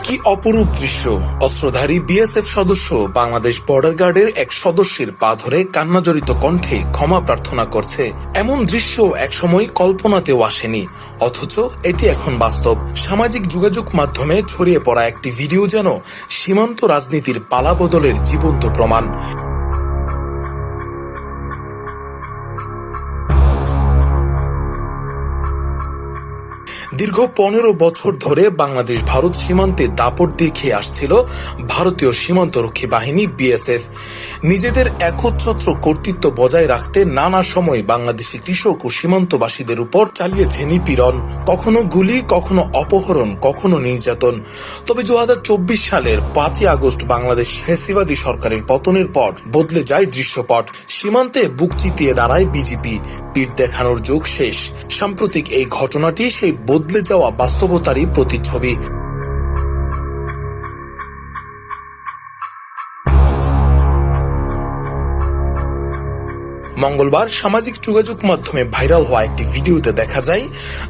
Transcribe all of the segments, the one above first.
কি অপরূপ দৃশ্য! অস্ত্রধারী বিএসএফ সদস্য বাংলাদেশ বর্ডার গার্ডের এক সদস্যের পা ধরে কান্নাজড়িত কণ্ঠে ক্ষমা প্রার্থনা করছে। এমন দৃশ্য একসময় কল্পনাতেও আসেনি, অথচ এটি এখন বাস্তব। সামাজিক যোগাযোগ মাধ্যমে ছড়িয়ে পড়া একটি ভিডিও যেন সীমান্ত রাজনীতির পালাবদলের জীবন্ত প্রমাণ। দীর্ঘ 15 বছর ধরে বাংলাদেশ ভারত সীমান্তে দাপট দেখিয়ে আসছিল ভারতীয় সীমান্তরক্ষী বাহিনী বিএসএফ। নিজেদের একচ্ছত্র কর্তৃত্ব বজায় রাখতে নানা সময় বাংলাদেশি কৃষক ও সীমান্তবাসীদের উপর চালিয়েছে নিপীড়ন, কখনো গুলি, কখনো অপহরণ, কখনো নির্যাতন। তবে 2024 সালের 5ই আগস্ট বাংলাদেশ ফ্যাসিবাদী সরকারের পতনের পর বদলে যায় দৃশ্যপট। সীমান্তে বুক চিতিয়ে দাঁড়ায় বিজেপি, পিঠ দেখানোর যুগ শেষ। সাম্প্রতিক এই ঘটনাটি সেই বদলে যাওয়া বাস্তবতারই প্রতিচ্ছবি। মঙ্গলবার সামাজিক যোগাযোগ মাধ্যমে ভাইরাল হওয়া একটি ভিডিওতে দেখা যায়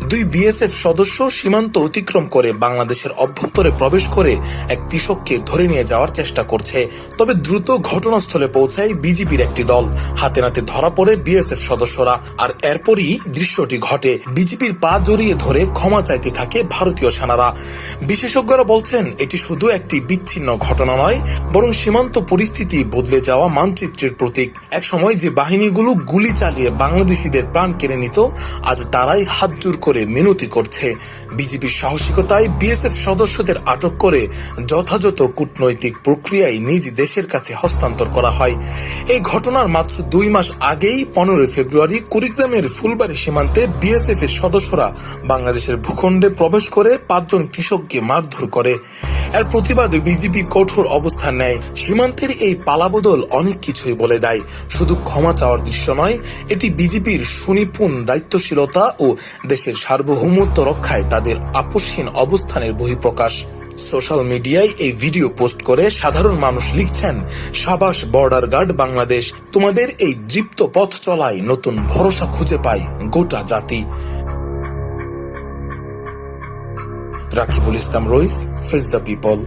দুই বিএসএফ সদস্য সীমান্ত অতিক্রম করে বাংলাদেশের অভ্যন্তরে প্রবেশ করে এক কৃষককে ধরে নিয়ে যাওয়ার চেষ্টা করছে। তবে দ্রুত ঘটনাস্থলে পৌঁছায় বিজেপির একটি দল, হাতে নাতে ধরা পড়ে বিএসএফ সদস্যরা। আর এরপরই দৃশ্যটি ঘটে। বিজেপির পা জড়িয়ে ধরে ক্ষমা চাইতে থাকে ভারতীয় সেনারা। বিশেষজ্ঞরা বলছেন এটি শুধু একটি বিচ্ছিন্ন ঘটনা নয়, বরং সীমান্ত পরিস্থিতি বদলে যাওয়া মানচিত্রের প্রতীক। একসময় যে বাহিনীগুলো গুলি চালিয়ে বাংলাদেশিদের প্রাণ কেড়ে নিত, আজ তারাই হাত জোর করে মিনতি করছে। বিজেপির সাহসিকতায় বিএসএফ সদস্যদের আটক করে যথাযথ কূটনৈতিক প্রক্রিয়ায় নিজ দেশের কাছে হস্তান্তর করা হয়। এই ঘটনার মাত্র 2 মাস আগেই 15 ফেব্রুয়ারি কুড়িগ্রামের ফুলবাড়ী সীমান্তে বিএসএফ এর সদস্যরা বাংলাদেশের ভূখণ্ডে প্রবেশ করে 5 জন কৃষককে মারধর করে। এর প্রতিবাদে বিজেপি কঠোর অবস্থান নেয়। সীমান্তের এই পালাবদল অনেক কিছুই বলে দেয়। শুধু ক্ষমা চাওয়ার দৃশ্য নয়, এটি বিজেপির সুনিপুণ দায়িত্বশীলতা ও দেশের সার্বভৌমত্ব রক্ষায় তাদের আপোষহীন অবস্থানের বহিঃপ্রকাশ। সোশ্যাল মিডিয়ায় এই ভিডিও পোস্ট করে সাধারণ মানুষ লিখছেন, সাবাস বর্ডার গার্ড বাংলাদেশ, তোমাদের এই দৃপ্ত পথ চলায় নতুন ভরসা খুঁজে পায় গোটা জাতি। রাকিবুল ইসলাম রইস, ফেস দ্য পিপল।